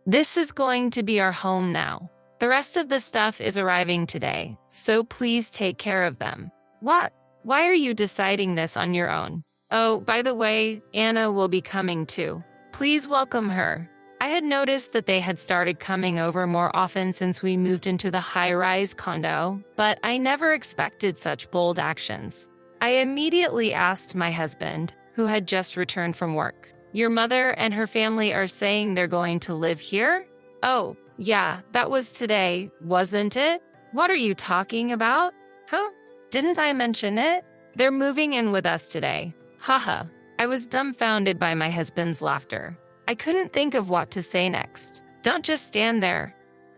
This is going to be our home now. The rest of the stuff is arriving today, so please take care of them. What? Why are you deciding this on your own? Oh, by the way, Anna will be coming too. Please welcome her. I had noticed that they had started coming over more often since we moved into the high-rise condo, but I never expected such bold actions. I immediately asked my husband, who had just returned from work. Your mother and her family are saying they're going to live here? Oh, yeah, that was today, wasn't it? What are you talking about? Huh? Didn't I mention it? They're moving in with us today. Haha. I was dumbfounded by my husband's laughter. I couldn't think of what to say next. Don't just stand there.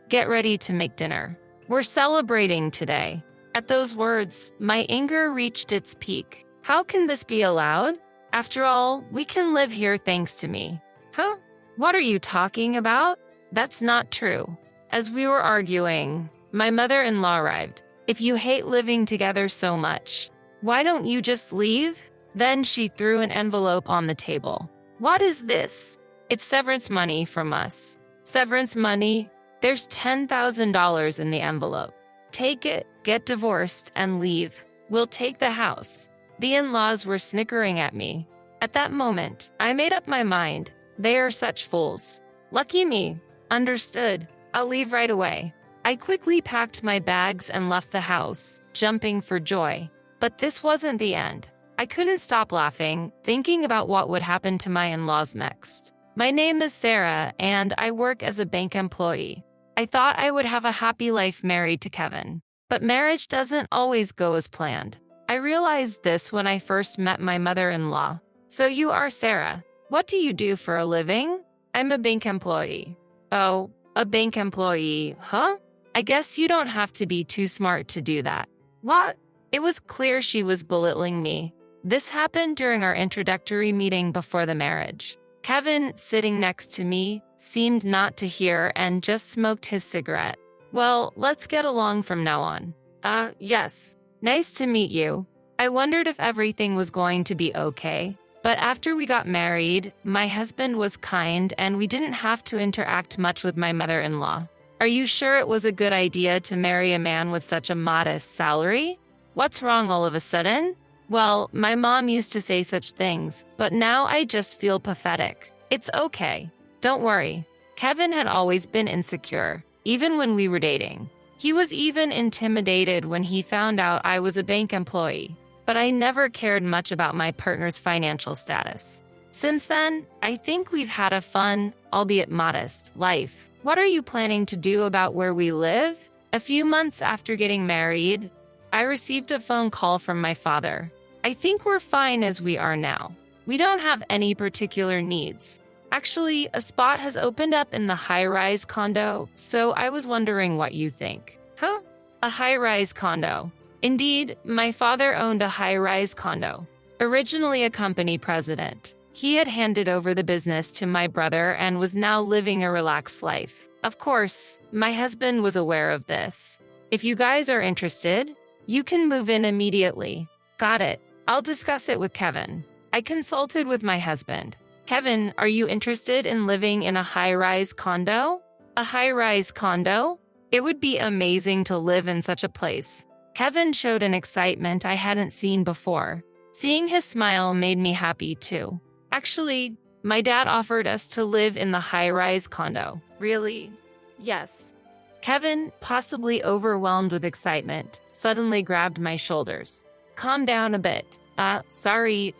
Get ready to make dinner. We're celebrating today. At those words, my anger reached its peak. How can this be allowed? After all, we can live here thanks to me. Huh? What are you talking about? That's not true. As we were arguing, my mother-in-law arrived. If you hate living together so much, why don't you just leave? Then she threw an envelope on the table. What is this? It's severance money from us. Severance money? There's $10,000 in the envelope. Take it, get divorced, and leave. We'll take the house. The in-laws were snickering at me. At that moment, I made up my mind. They are such fools. Lucky me. Understood. I'll leave right away. I quickly packed my bags and left the house, jumping for joy. But this wasn't the end. I couldn't stop laughing, thinking about what would happen to my in-laws next. My name is Sarah, and I work as a bank employee. I thought I would have a happy life married to Kevin. But marriage doesn't always go as planned. I realized this when I first met my mother-in-law. So you are Sarah. What do you do for a living? I'm a bank employee. Oh, a bank employee, huh? I guess you don't have to be too smart to do that. What? It was clear she was belittling me. This happened during our introductory meeting before the marriage. Kevin, sitting next to me, seemed not to hear and just smoked his cigarette. Well, let's get along from now on. Yes. Nice to meet you. I wondered if everything was going to be okay. But after we got married, my husband was kind and we didn't have to interact much with my mother-in-law. Are you sure it was a good idea to marry a man with such a modest salary? What's wrong all of a sudden? Well, my mom used to say such things, but now I just feel pathetic. It's okay. Don't worry. Kevin had always been insecure, even when we were dating. He was even intimidated when he found out I was a bank employee, but I never cared much about my partner's financial status. Since then, I think we've had a fun, albeit modest, life. What are you planning to do about where we live? A few months after getting married, I received a phone call from my father. I think we're fine as we are now. We don't have any particular needs. Actually, a spot has opened up in the high-rise condo, so I was wondering what you think. Huh? A high-rise condo. Indeed, my father owned a high-rise condo. Originally a company president, he had handed over the business to my brother and was now living a relaxed life. Of course, my husband was aware of this. If you guys are interested, you can move in immediately. Got it. I'll discuss it with Kevin. I consulted with my husband. Kevin, are you interested in living in a high-rise condo? A high-rise condo? It would be amazing to live in such a place. Kevin showed an excitement I hadn't seen before. Seeing his smile made me happy too. Actually, my dad offered us to live in the high-rise condo. Really? Yes. Kevin, possibly overwhelmed with excitement, suddenly grabbed my shoulders. Calm down a bit. Sorry.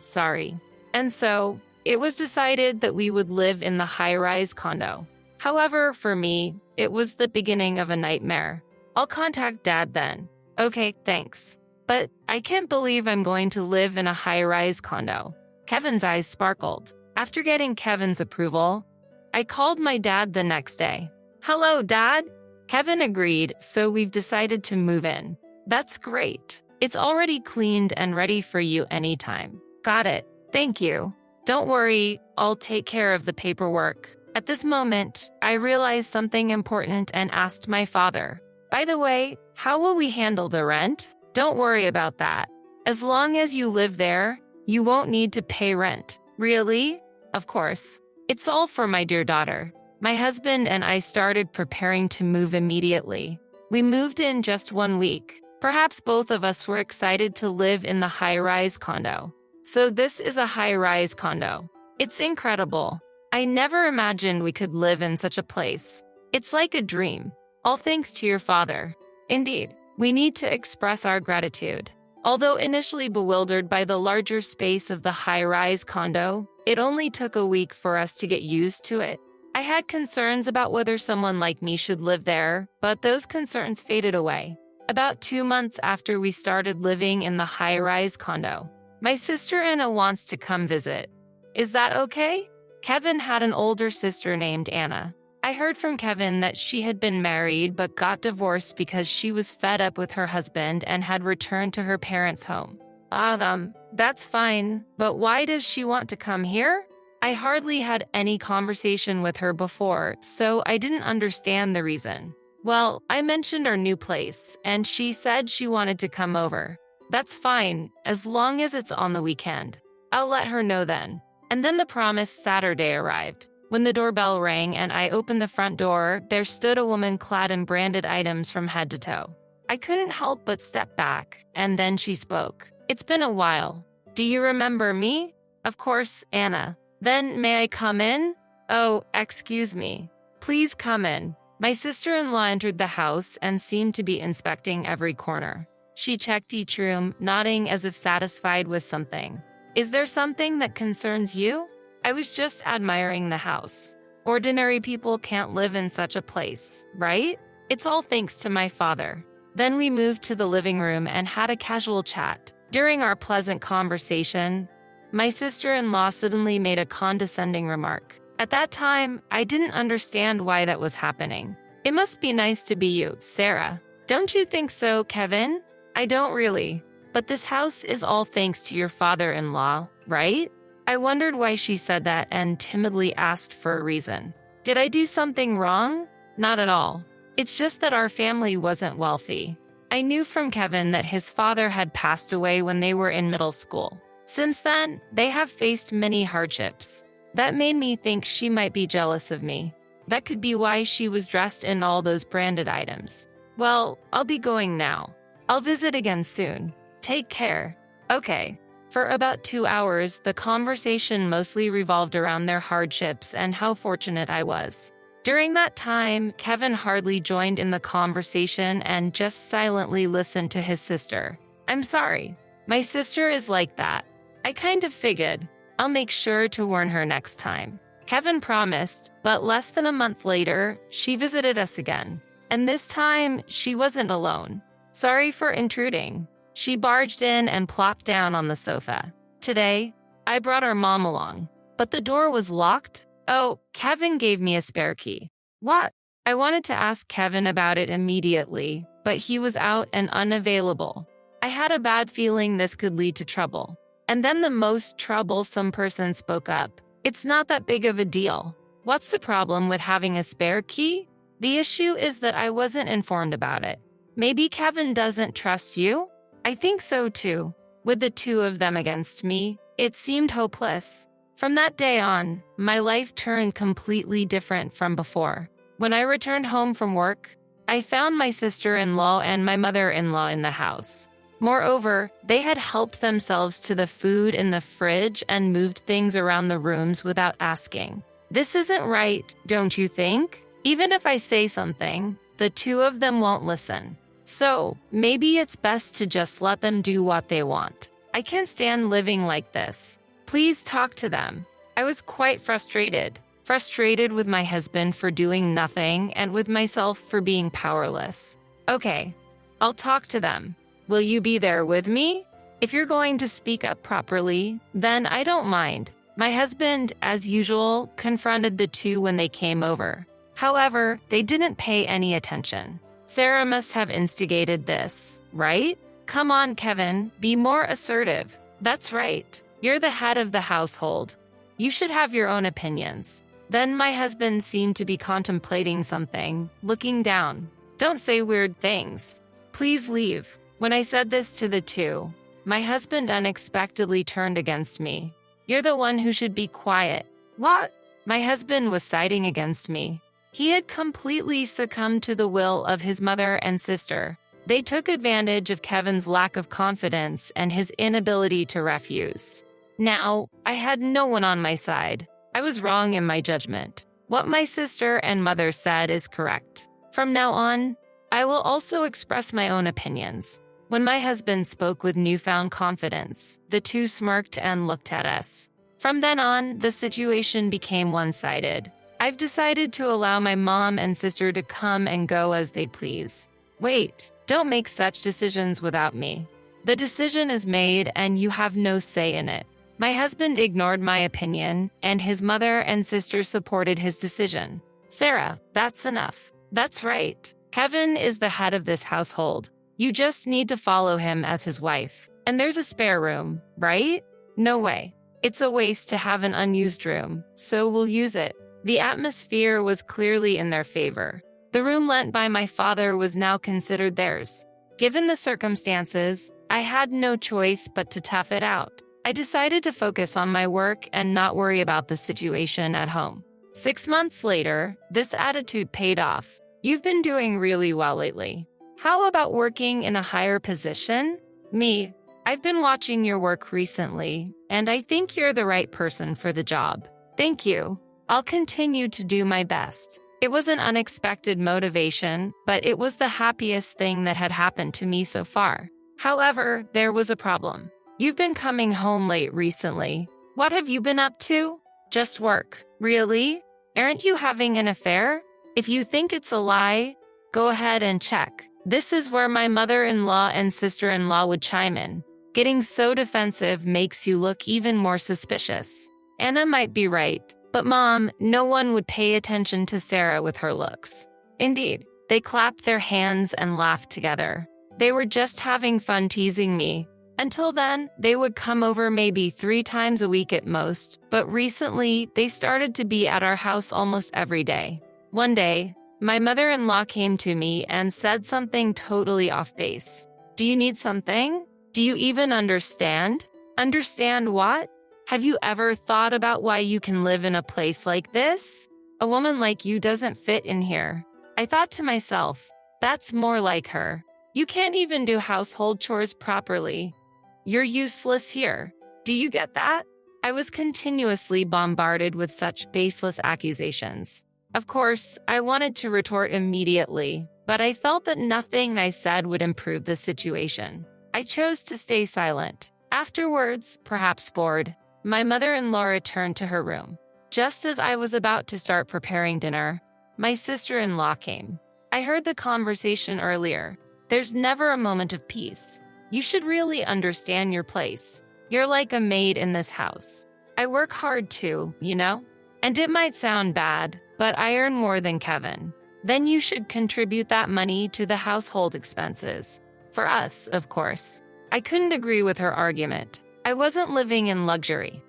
And so, it was decided that we would live in the high-rise condo. However, for me, it was the beginning of a nightmare. I'll contact Dad then. Okay, thanks. But I can't believe I'm going to live in a high-rise condo. Kevin's eyes sparkled. After getting Kevin's approval, I called my dad the next day. Hello, Dad. Kevin agreed, so we've decided to move in. That's great. It's already cleaned and ready for you anytime. Got it. Thank you. Don't worry, I'll take care of the paperwork. At this moment, I realized something important and asked my father, by the way, how will we handle the rent? Don't worry about that. As long as you live there, you won't need to pay rent. Really? Of course. It's all for my dear daughter. My husband and I started preparing to move immediately. We moved in just 1 week. Perhaps both of us were excited to live in the high-rise condo. So this is a high-rise condo. It's incredible. I never imagined we could live in such a place. It's like a dream. All thanks to your father. Indeed, we need to express our gratitude. Although initially bewildered by the larger space of the high-rise condo, it only took a week for us to get used to it. I had concerns about whether someone like me should live there, but those concerns faded away. About 2 months after we started living in the high-rise condo, my sister Anna wants to come visit. Is that okay? Kevin had an older sister named Anna. I heard from Kevin that she had been married but got divorced because she was fed up with her husband and had returned to her parents' home. That's fine, but why does she want to come here? I hardly had any conversation with her before, so I didn't understand the reason. Well, I mentioned our new place, and she said she wanted to come over. That's fine, as long as it's on the weekend. I'll let her know then. And then the promised Saturday arrived. When the doorbell rang and I opened the front door, there stood a woman clad in branded items from head to toe. I couldn't help but step back, and then she spoke. It's been a while. Do you remember me? Of course, Anna. Then may I come in? Oh, excuse me. Please come in. My sister-in-law entered the house and seemed to be inspecting every corner. She checked each room, nodding as if satisfied with something. Is there something that concerns you? I was just admiring the house. Ordinary people can't live in such a place, right? It's all thanks to my father. Then we moved to the living room and had a casual chat. During our pleasant conversation, my sister-in-law suddenly made a condescending remark. At that time, I didn't understand why that was happening. It must be nice to be you, Sarah. Don't you think so, Kevin? I don't really. But this house is all thanks to your father-in-law, right? I wondered why she said that and timidly asked for a reason. Did I do something wrong? Not at all. It's just that our family wasn't wealthy. I knew from Kevin that his father had passed away when they were in middle school. Since then, they have faced many hardships. That made me think she might be jealous of me. That could be why she was dressed in all those branded items. Well, I'll be going now. I'll visit again soon. Take care. Okay. For about 2 hours, the conversation mostly revolved around their hardships and how fortunate I was. During that time, Kevin hardly joined in the conversation and just silently listened to his sister. I'm sorry. My sister is like that. I kind of figured. I'll make sure to warn her next time. Kevin promised, but less than a month later, she visited us again. And this time, she wasn't alone. Sorry for intruding. She barged in and plopped down on the sofa. Today, I brought our mom along, but the door was locked. Oh, Kevin gave me a spare key. What? I wanted to ask Kevin about it immediately, but he was out and unavailable. I had a bad feeling this could lead to trouble. And then the most troublesome person spoke up. It's not that big of a deal. What's the problem with having a spare key? The issue is that I wasn't informed about it. Maybe Kevin doesn't trust you? I think so too. With the two of them against me, it seemed hopeless. From that day on, my life turned completely different from before. When I returned home from work, I found my sister-in-law and my mother-in-law in the house. Moreover, they had helped themselves to the food in the fridge and moved things around the rooms without asking. This isn't right, don't you think? Even if I say something, the two of them won't listen. So, maybe it's best to just let them do what they want. I can't stand living like this. Please talk to them. I was quite frustrated. Frustrated with my husband for doing nothing and with myself for being powerless. Okay, I'll talk to them. Will you be there with me? If you're going to speak up properly, then I don't mind. My husband, as usual, confronted the two when they came over. However, they didn't pay any attention. Sarah must have instigated this, right? Come on, Kevin, be more assertive. That's right. You're the head of the household. You should have your own opinions. Then my husband seemed to be contemplating something, looking down. Don't say weird things. Please leave. When I said this to the two, my husband unexpectedly turned against me. You're the one who should be quiet. What? My husband was siding against me. He had completely succumbed to the will of his mother and sister. They took advantage of Kevin's lack of confidence and his inability to refuse. Now, I had no one on my side. I was wrong in my judgment. What my sister and mother said is correct. From now on, I will also express my own opinions. When my husband spoke with newfound confidence, the two smirked and looked at us. From then on, the situation became one-sided. I've decided to allow my mom and sister to come and go as they please. Wait, don't make such decisions without me. The decision is made and you have no say in it. My husband ignored my opinion, and his mother and sister supported his decision. Sarah, that's enough. That's right. Kevin is the head of this household. You just need to follow him as his wife. And there's a spare room, right? No way. It's a waste to have an unused room, so we'll use it. The atmosphere was clearly in their favor. The room lent by my father was now considered theirs. Given the circumstances, I had no choice but to tough it out. I decided to focus on my work and not worry about the situation at home. 6 months later, this attitude paid off. You've been doing really well lately. How about working in a higher position? Me, I've been watching your work recently, and I think you're the right person for the job. Thank you. I'll continue to do my best. It was an unexpected motivation, but it was the happiest thing that had happened to me so far. However, there was a problem. You've been coming home late recently. What have you been up to? Just work. Really? Aren't you having an affair? If you think it's a lie, go ahead and check. This is where my mother-in-law and sister-in-law would chime in. Getting so defensive makes you look even more suspicious. Anna might be right, but Mom, no one would pay attention to Sarah with her looks. Indeed, they clapped their hands and laughed together. They were just having fun teasing me. Until then, they would come over maybe 3 times a week at most, but recently, they started to be at our house almost every day. One day, my mother-in-law came to me and said something totally off base. Do you need something? Do you even understand? Understand what? Have you ever thought about why you can live in a place like this? A woman like you doesn't fit in here. I thought to myself, that's more like her. You can't even do household chores properly. You're useless here. Do you get that? I was continuously bombarded with such baseless accusations. Of course, I wanted to retort immediately, but I felt that nothing I said would improve the situation. I chose to stay silent. Afterwards, perhaps bored, my mother-in-law returned to her room. Just as I was about to start preparing dinner, my sister-in-law came. I heard the conversation earlier. There's never a moment of peace. You should really understand your place. You're like a maid in this house. I work hard too, you know? And it might sound bad, but I earn more than Kevin. Then you should contribute that money to the household expenses. For us, of course. I couldn't agree with her argument. I wasn't living in luxury.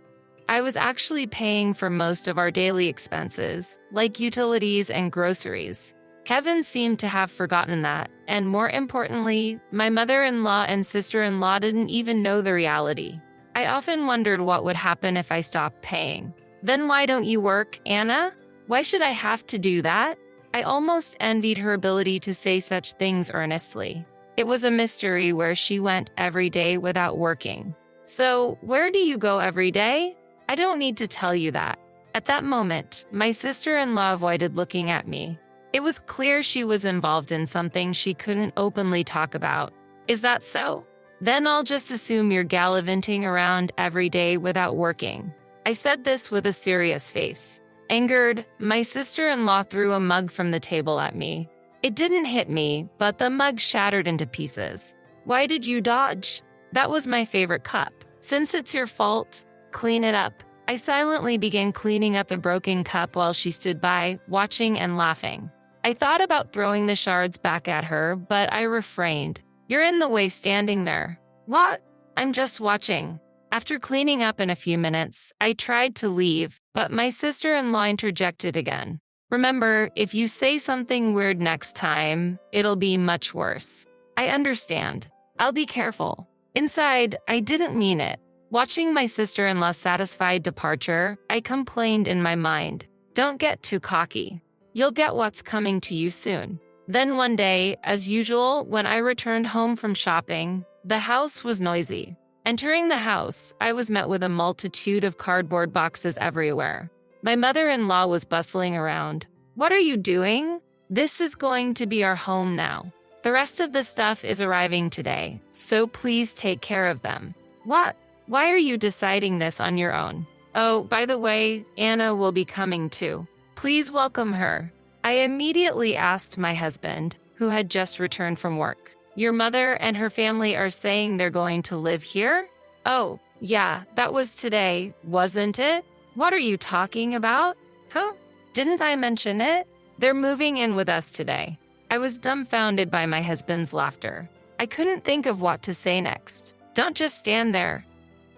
I was actually paying for most of our daily expenses, like utilities and groceries. Kevin seemed to have forgotten that, and more importantly, my mother-in-law and sister-in-law didn't even know the reality. I often wondered what would happen if I stopped paying. Then why don't you work, Anna? Why should I have to do that? I almost envied her ability to say such things earnestly. It was a mystery where she went every day without working. So, where do you go every day? I don't need to tell you that. At that moment, my sister-in-law avoided looking at me. It was clear she was involved in something she couldn't openly talk about. Is that so? Then I'll just assume you're gallivanting around every day without working. I said this with a serious face. Angered, my sister-in-law threw a mug from the table at me. It didn't hit me, but the mug shattered into pieces. Why did you dodge? That was my favorite cup. Since it's your fault, clean it up. I silently began cleaning up a broken cup while she stood by, watching and laughing. I thought about throwing the shards back at her, but I refrained. You're in the way standing there. What? I'm just watching. After cleaning up in a few minutes, I tried to leave, but my sister-in-law interjected again. Remember, if you say something weird next time, it'll be much worse. I understand. I'll be careful. Inside, I didn't mean it. Watching my sister-in-law's satisfied departure, I complained in my mind, "Don't get too cocky. You'll get what's coming to you soon." Then one day, as usual, when I returned home from shopping, the house was noisy. Entering the house, I was met with a multitude of cardboard boxes everywhere. My mother-in-law was bustling around. "What are you doing? This is going to be our home now. The rest of the stuff is arriving today, so please take care of them." "What? Why are you deciding this on your own? Oh, by the way, Anna will be coming too. Please welcome her." I immediately asked my husband, who had just returned from work. "Your mother and her family are saying they're going to live here?" "Oh, yeah, that was today, wasn't it? What are you talking about?" "Huh? Didn't I mention it? They're moving in with us today." I was dumbfounded by my husband's laughter. I couldn't think of what to say next. "Don't just stand there.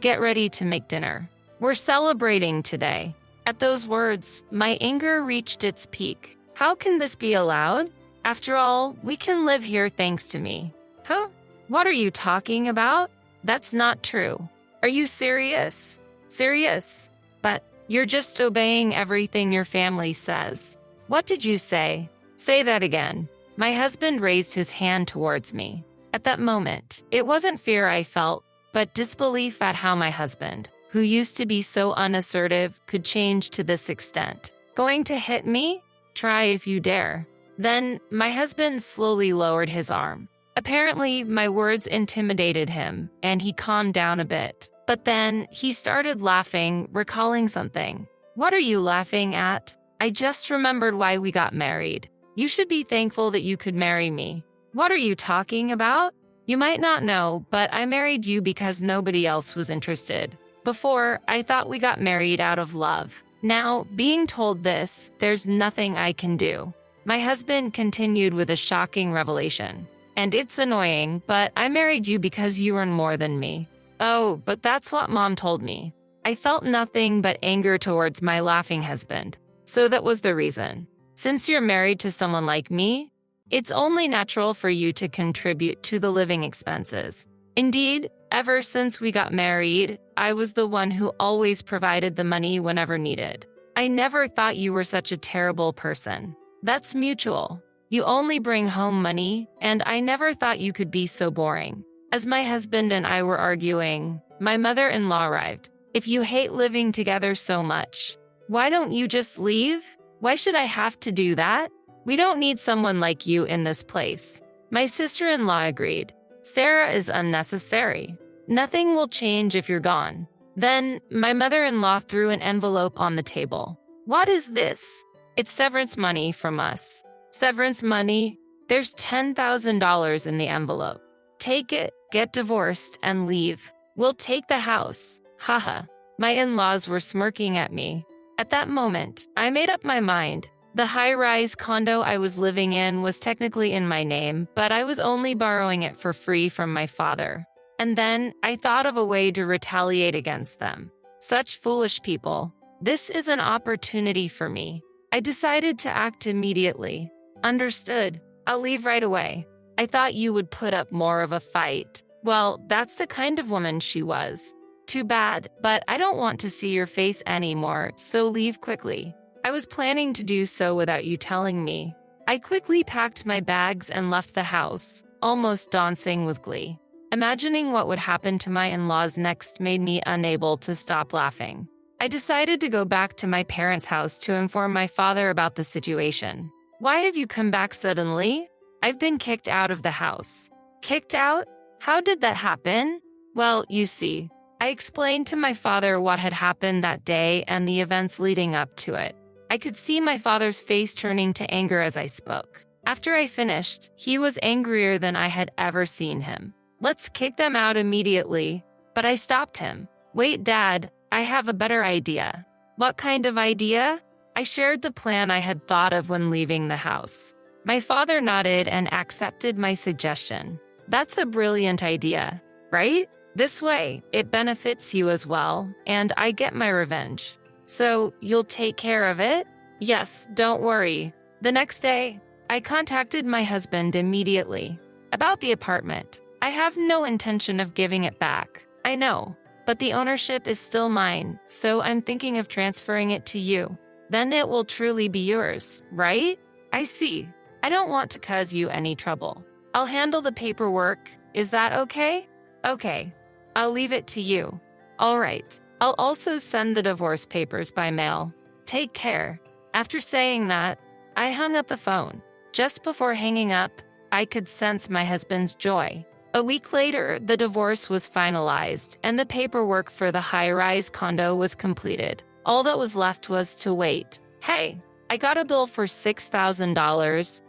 Get ready to make dinner. We're celebrating today." At those words, my anger reached its peak. How can this be allowed? After all, we can live here thanks to me. Huh? What are you talking about? That's not true. Are you serious? Serious? But you're just obeying everything your family says. What did you say? Say that again. My husband raised his hand towards me. At that moment, it wasn't fear I felt, but disbelief at how my husband, who used to be so unassertive, could change to this extent. "Going to hit me? Try if you dare." Then, my husband slowly lowered his arm. Apparently, my words intimidated him, and he calmed down a bit. But then, he started laughing, recalling something. "What are you laughing at? I just remembered why we got married. You should be thankful that you could marry me." "What are you talking about? You might not know, but I married you because nobody else was interested. Before, I thought we got married out of love. Now, being told this, there's nothing I can do." My husband continued with a shocking revelation. "And it's annoying, but I married you because you earn more than me." "Oh, but that's what Mom told me." I felt nothing but anger towards my laughing husband. "So that was the reason. Since you're married to someone like me, it's only natural for you to contribute to the living expenses. Indeed, ever since we got married, I was the one who always provided the money whenever needed. I never thought you were such a terrible person. That's mutual. You only bring home money, and I never thought you could be so boring." As my husband and I were arguing, my mother-in-law arrived. "If you hate living together so much, why don't you just leave? Why should I have to do that? We don't need someone like you in this place." My sister-in-law agreed. "Sarah is unnecessary. Nothing will change if you're gone." Then, my mother-in-law threw an envelope on the table. "What is this?" "It's severance money from us." "Severance money? There's $10,000 in the envelope. Take it, get divorced, and leave. We'll take the house." Haha. My in-laws were smirking at me. At that moment, I made up my mind. The high-rise condo I was living in was technically in my name, but I was only borrowing it for free from my father. And then I thought of a way to retaliate against them. Such foolish people. This is an opportunity for me. I decided to act immediately. "Understood. I'll leave right away. I thought you would put up more of a fight." Well, that's the kind of woman she was. "Too bad, but I don't want to see your face anymore, so leave quickly." I was planning to do so without you telling me. I quickly packed my bags and left the house, almost dancing with glee. Imagining what would happen to my in-laws next made me unable to stop laughing. I decided to go back to my parents' house to inform my father about the situation. "Why have you come back suddenly?" "I've been kicked out of the house." "Kicked out? How did that happen?" "Well, you see." I explained to my father what had happened that day and the events leading up to it. I could see my father's face turning to anger as I spoke. After I finished, he was angrier than I had ever seen him. "Let's kick them out immediately." But I stopped him. "Wait, Dad, I have a better idea." "What kind of idea?" I shared the plan I had thought of when leaving the house. My father nodded and accepted my suggestion. "That's a brilliant idea, right? This way, it benefits you as well, and I get my revenge. So, you'll take care of it?" "Yes, don't worry." The next day, I contacted my husband immediately. "About the apartment. I have no intention of giving it back. I know. but the ownership is still mine, so I'm thinking of transferring it to you. Then it will truly be yours, right? I see. I don't want to cause you any trouble. I'll handle the paperwork. Is that okay? Okay. I'll leave it to you. All right. I'll also send the divorce papers by mail. Take care. After saying that, I hung up the phone. Just before hanging up, I could sense my husband's joy. A week later, the divorce was finalized, and the paperwork for the high-rise condo was completed. All that was left was to wait. Hey, I got a bill for $6,000.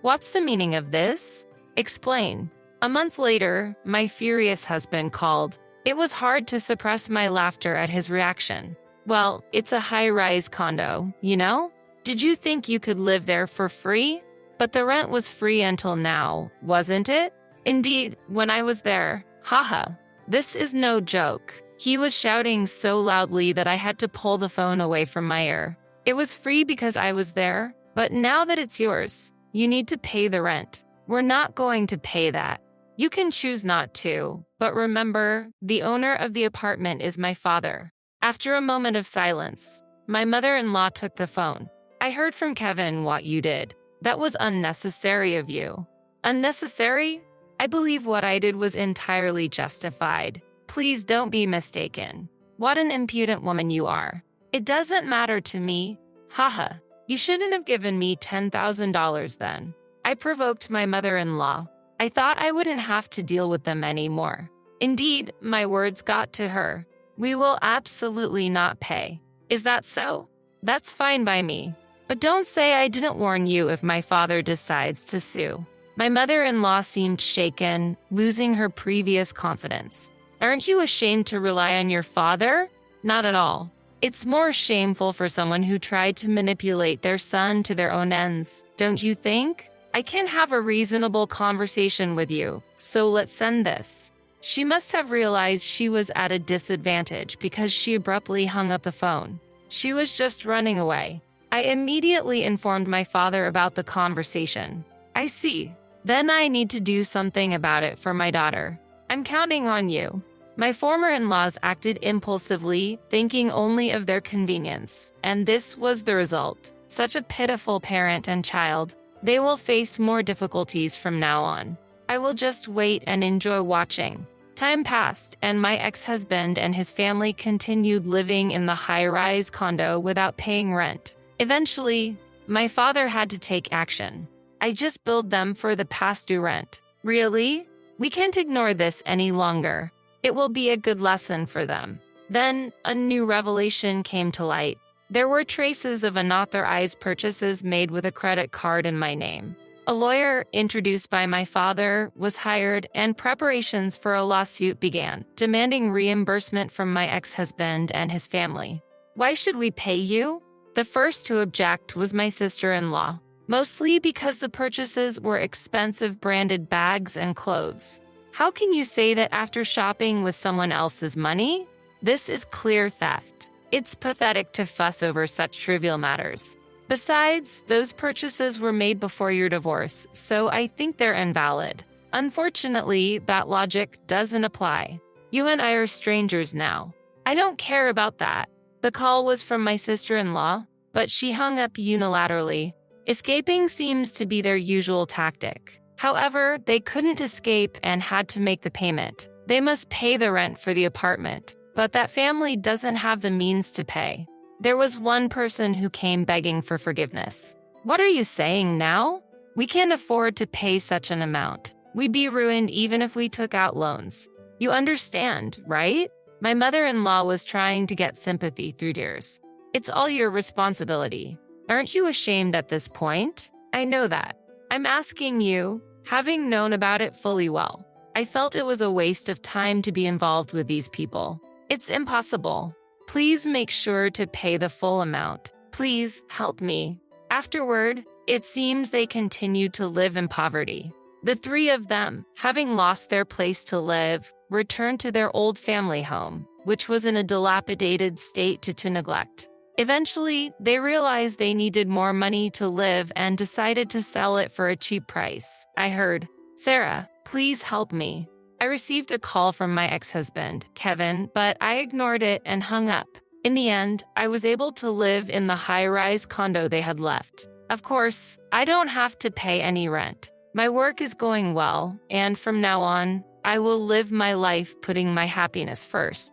What's the meaning of this? Explain. A month later, my furious husband called. It was hard to suppress my laughter at his reaction. Well, it's a high-rise condo, you know? Did you think you could live there for free? But the rent was free until now, wasn't it? Indeed, when I was there, haha. This is no joke. He was shouting so loudly that I had to pull the phone away from my ear. It was free because I was there, but now that it's yours, you need to pay the rent. We're not going to pay that. You can choose not to, but remember, the owner of the apartment is my father. After a moment of silence, my mother-in-law took the phone. I heard from Kevin what you did. That was unnecessary of you. Unnecessary? I believe what I did was entirely justified. Please don't be mistaken. What an impudent woman you are. It doesn't matter to me. Haha. You shouldn't have given me $10,000 then. I provoked my mother-in-law. I thought I wouldn't have to deal with them anymore. Indeed, my words got to her. We will absolutely not pay. Is that so? That's fine by me. But don't say I didn't warn you if my father decides to sue. My mother-in-law seemed shaken, losing her previous confidence. Aren't you ashamed to rely on your father? Not at all. It's more shameful for someone who tried to manipulate their son to their own ends, don't you think? I can have a reasonable conversation with you, so let's send this. She must have realized she was at a disadvantage because she abruptly hung up the phone. She was just running away. I immediately informed my father about the conversation. I see. Then I need to do something about it for my daughter. I'm counting on you. My former in-laws acted impulsively, thinking only of their convenience, and this was the result. Such a pitiful parent and child. They will face more difficulties from now on. I will just wait and enjoy watching. Time passed, and my ex-husband and his family continued living in the high-rise condo without paying rent. Eventually, my father had to take action. I just billed them for the past due rent. Really? We can't ignore this any longer. It will be a good lesson for them. Then, a new revelation came to light. There were traces of unauthorized purchases made with a credit card in my name. A lawyer, introduced by my father, was hired, and preparations for a lawsuit began, demanding reimbursement from my ex-husband and his family. Why should we pay you? The first to object was my sister-in-law, mostly because the purchases were expensive branded bags and clothes. How can you say that after shopping with someone else's money? This is clear theft. It's pathetic to fuss over such trivial matters. Besides, those purchases were made before your divorce, so I think they're invalid. Unfortunately, that logic doesn't apply. You and I are strangers now. I don't care about that. The call was from my sister-in-law, but she hung up unilaterally. Escaping seems to be their usual tactic. However, they couldn't escape and had to make the payment. They must pay the rent for the apartment, but that family doesn't have the means to pay. There was one person who came begging for forgiveness. What are you saying now? We can't afford to pay such an amount. We'd be ruined even if we took out loans. You understand, right? My mother-in-law was trying to get sympathy through tears. It's all your responsibility. Aren't you ashamed at this point? I know that. I'm asking you, having known about it fully well. I felt it was a waste of time to be involved with these people. It's impossible. Please make sure to pay the full amount. Please help me. Afterward, it seems they continued to live in poverty. The three of them, having lost their place to live, returned to their old family home, which was in a dilapidated state to neglect. Eventually, they realized they needed more money to live and decided to sell it for a cheap price. I heard, "Sarah, please help me. I received a call from my ex-husband, Kevin, but I ignored it and hung up. In the end, I was able to live in the high-rise condo they had left. Of course, I don't have to pay any rent. My work is going well, and from now on, I will live my life putting my happiness first.